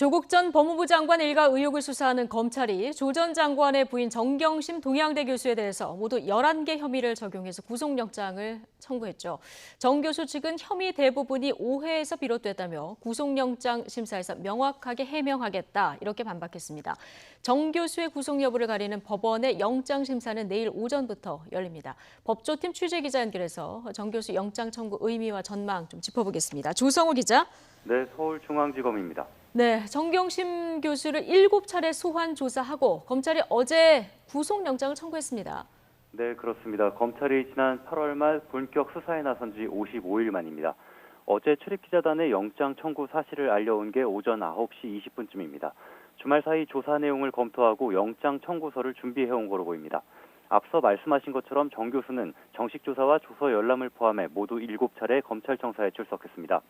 조국 전 법무부 장관 일가 의혹을 수사하는 검찰이 조 전 장관의 부인 정경심 동양대 교수에 대해서 모두 11개 혐의를 적용해서 구속영장을 청구했죠. 정 교수 측은 혐의 대부분이 오해에서 비롯됐다며 구속영장 심사에서 명확하게 해명하겠다 이렇게 반박했습니다. 정 교수의 구속 여부를 가리는 법원의 영장 심사는 내일 오전부터 열립니다. 법조팀 취재기자 연결해서 정 교수 영장 청구 의미와 전망 좀 짚어보겠습니다. 조성우 기자. 네, 서울중앙지검입니다. 네, 정경심 교수를 7차례 소환 조사하고 검찰이 어제 구속영장을 청구했습니다. 네, 그렇습니다. 검찰이 지난 8월 말 본격 수사에 나선 지 55일 만입니다. 어제 출입기자단의 영장 청구 사실을 알려온 게 오전 9시 20분쯤입니다. 주말 사이 조사 내용을 검토하고 영장 청구서를 준비해온 거로 보입니다. 앞서 말씀하신 것처럼 정 교수는 정식 조사와 조서 열람을 포함해 모두 7차례 검찰청사에 출석했습니다.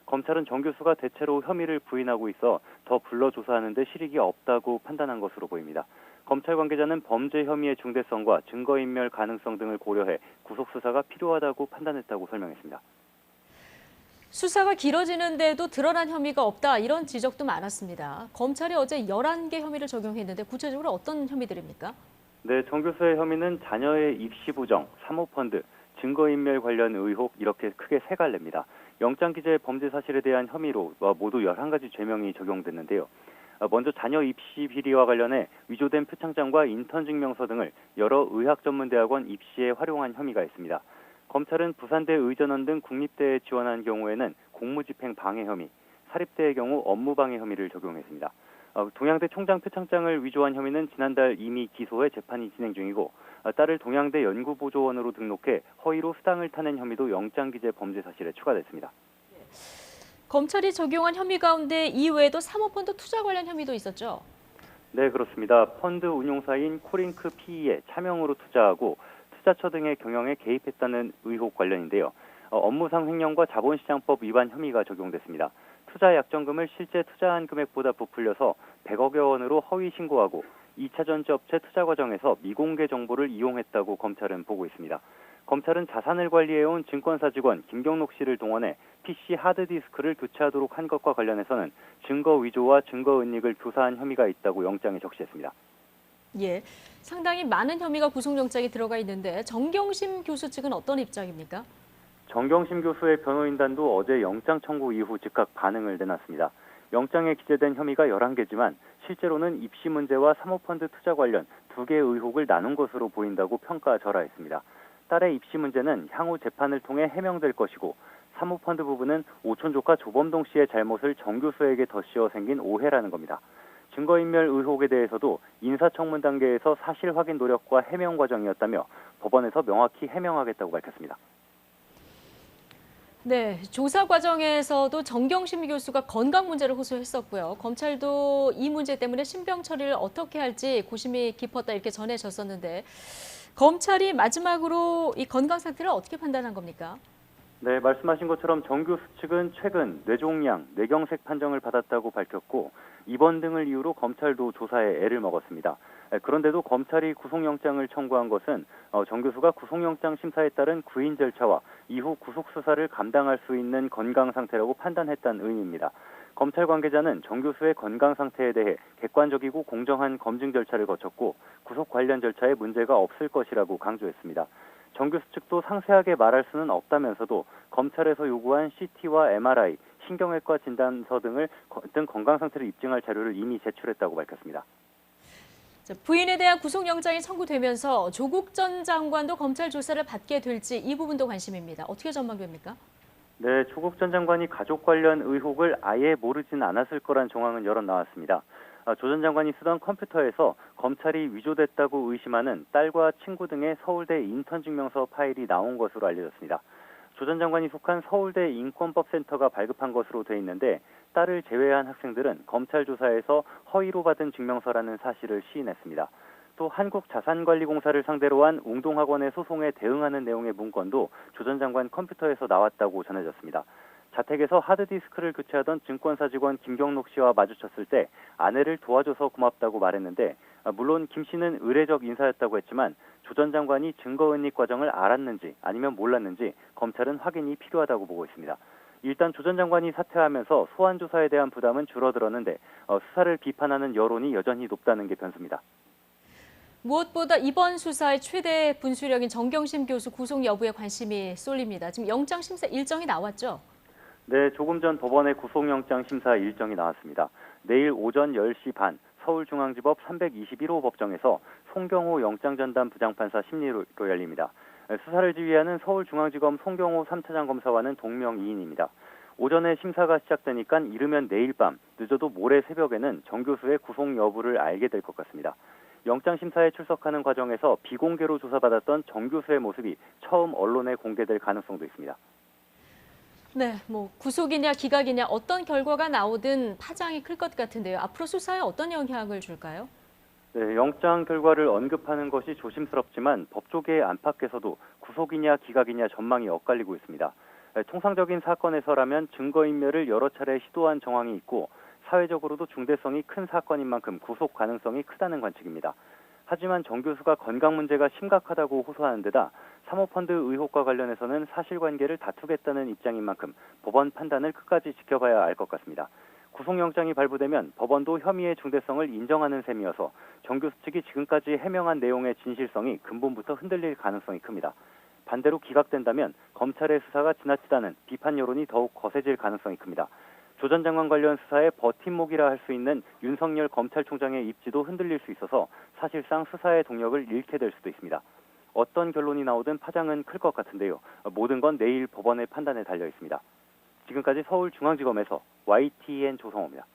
검찰은 정 교수가 대체로 혐의를 부인하고 있어 더 불러 조사하는 데 실익이 없다고 판단한 것으로 보입니다. 검찰 관계자는 범죄 혐의의 중대성과 증거인멸 가능성 등을 고려해 구속수사가 필요하다고 판단했다고 설명했습니다. 수사가 길어지는데도 드러난 혐의가 없다 이런 지적도 많았습니다. 검찰이 어제 11개 혐의를 적용했는데 구체적으로 어떤 혐의들입니까? 네, 정 교수의 혐의는 자녀의 입시 부정, 사모펀드, 증거인멸 관련 의혹 이렇게 크게 세 갈래입니다. 영장 기재의 범죄 사실에 대한 혐의로 모두 11가지 죄명이 적용됐는데요. 먼저 자녀 입시 비리와 관련해 위조된 표창장과 인턴 증명서 등을 여러 의학전문대학원 입시에 활용한 혐의가 있습니다. 검찰은 부산대 의전원 등 국립대에 지원한 경우에는 공무집행 방해 혐의, 사립대의 경우 업무방해 혐의를 적용했습니다. 동양대 총장 표창장을 위조한 혐의는 지난달 이미 기소해 재판이 진행 중이고 딸을 동양대 연구보조원으로 등록해 허위로 수당을 타낸 혐의도 영장기재 범죄 사실에 추가됐습니다. 검찰이 적용한 혐의 가운데 이외에도 사모펀드 투자 관련 혐의도 있었죠? 네, 그렇습니다. 펀드 운용사인 코링크 PE에 차명으로 투자하고 투자처 등의 경영에 개입했다는 의혹 관련인데요. 업무상 횡령과 자본시장법 위반 혐의가 적용됐습니다. 투자 약정금을 실제 투자한 금액보다 부풀려서 100억여 원으로 허위 신고하고 2차 전지 업체 투자 과정에서 미공개 정보를 이용했다고 검찰은 보고 있습니다. 검찰은 자산을 관리해온 증권사 직원 김경록 씨를 동원해 PC 하드디스크를 교체하도록 한 것과 관련해서는 증거 위조와 증거 은닉을 교사한 혐의가 있다고 영장에 적시했습니다. 예, 상당히 많은 혐의가 구속영장에 들어가 있는데 정경심 교수 측은 어떤 입장입니까? 정경심 교수의 변호인단도 어제 영장 청구 이후 즉각 반응을 내놨습니다. 영장에 기재된 혐의가 11개지만 실제로는 입시 문제와 사모펀드 투자 관련 2개의 의혹을 나눈 것으로 보인다고 평가절하했습니다. 딸의 입시 문제는 향후 재판을 통해 해명될 것이고 사모펀드 부분은 오촌 조카 조범동 씨의 잘못을 정 교수에게 덧씌워 생긴 오해라는 겁니다. 증거인멸 의혹에 대해서도 인사청문 단계에서 사실 확인 노력과 해명 과정이었다며 법원에서 명확히 해명하겠다고 밝혔습니다. 네, 조사 과정에서도 정경심 교수가 건강 문제를 호소했었고요. 검찰도 이 문제 때문에 신병 처리를 어떻게 할지 고심이 깊었다 이렇게 전해졌었는데 검찰이 마지막으로 이 건강 상태를 어떻게 판단한 겁니까? 네, 말씀하신 것처럼 정 교수 측은 최근 뇌종양, 뇌경색 판정을 받았다고 밝혔고 입원 등을 이유로 검찰도 조사에 애를 먹었습니다. 그런데도 검찰이 구속영장을 청구한 것은 정 교수가 구속영장 심사에 따른 구인 절차와 이후 구속수사를 감당할 수 있는 건강 상태라고 판단했다는 의미입니다. 검찰 관계자는 정 교수의 건강 상태에 대해 객관적이고 공정한 검증 절차를 거쳤고 구속 관련 절차에 문제가 없을 것이라고 강조했습니다. 정 교수 측도 상세하게 말할 수는 없다면서도 검찰에서 요구한 CT와 MRI, 신경외과 진단서 등 건강 상태를 입증할 자료를 이미 제출했다고 밝혔습니다. 부인에 대한 구속영장이 청구되면서 조국 전 장관도 검찰 조사를 받게 될지 이 부분도 관심입니다. 어떻게 전망됩니까? 네, 조국 전 장관이 가족 관련 의혹을 아예 모르진 않았을 거란 정황은 여러 나왔습니다. 조 전 장관이 쓰던 컴퓨터에서 검찰이 위조됐다고 의심하는 딸과 친구 등의 서울대 인턴 증명서 파일이 나온 것으로 알려졌습니다. 조 전 장관이 속한 서울대 인권법센터가 발급한 것으로 돼 있는데 딸을 제외한 학생들은 검찰 조사에서 허위로 받은 증명서라는 사실을 시인했습니다. 또 한국자산관리공사를 상대로 한 웅동학원의 소송에 대응하는 내용의 문건도 조 전 장관 컴퓨터에서 나왔다고 전해졌습니다. 자택에서 하드디스크를 교체하던 증권사 직원 김경록 씨와 마주쳤을 때 아내를 도와줘서 고맙다고 말했는데 물론 김 씨는 의례적 인사였다고 했지만 조 전 장관이 증거은닉 과정을 알았는지 아니면 몰랐는지 검찰은 확인이 필요하다고 보고 있습니다. 일단 조 전 장관이 사퇴하면서 소환 조사에 대한 부담은 줄어들었는데 수사를 비판하는 여론이 여전히 높다는 게 변수입니다. 무엇보다 이번 수사의 최대 분수령인 정경심 교수 구속 여부에 관심이 쏠립니다. 지금 영장 심사 일정이 나왔죠? 네, 조금 전 법원의 구속영장 심사 일정이 나왔습니다. 내일 오전 10시 반 서울중앙지법 321호 법정에서 송경호 영장전담 부장판사 심리로 열립니다. 수사를 지휘하는 서울중앙지검 송경호 3차장 검사와는 동명이인입니다. 오전에 심사가 시작되니까 이르면 내일 밤, 늦어도 모레 새벽에는 정 교수의 구속 여부를 알게 될 것 같습니다. 영장 심사에 출석하는 과정에서 비공개로 조사받았던 정 교수의 모습이 처음 언론에 공개될 가능성도 있습니다. 네, 구속이냐 기각이냐 어떤 결과가 나오든 파장이 클 것 같은데요. 앞으로 수사에 어떤 영향을 줄까요? 네, 영장 결과를 언급하는 것이 조심스럽지만 법조계의 안팎에서도 구속이냐 기각이냐 전망이 엇갈리고 있습니다. 통상적인 사건에서라면 증거인멸을 여러 차례 시도한 정황이 있고 사회적으로도 중대성이 큰 사건인 만큼 구속 가능성이 크다는 관측입니다. 하지만 정 교수가 건강 문제가 심각하다고 호소하는 데다 사모펀드 의혹과 관련해서는 사실관계를 다투겠다는 입장인 만큼 법원 판단을 끝까지 지켜봐야 알 것 같습니다. 구속영장이 발부되면 법원도 혐의의 중대성을 인정하는 셈이어서 정 교수 측이 지금까지 해명한 내용의 진실성이 근본부터 흔들릴 가능성이 큽니다. 반대로 기각된다면 검찰의 수사가 지나치다는 비판 여론이 더욱 거세질 가능성이 큽니다. 조 전 장관 관련 수사의 버팀목이라 할 수 있는 윤석열 검찰총장의 입지도 흔들릴 수 있어서 사실상 수사의 동력을 잃게 될 수도 있습니다. 어떤 결론이 나오든 파장은 클 것 같은데요. 모든 건 내일 법원의 판단에 달려 있습니다. 지금까지 서울중앙지검에서 YTN 조성호입니다.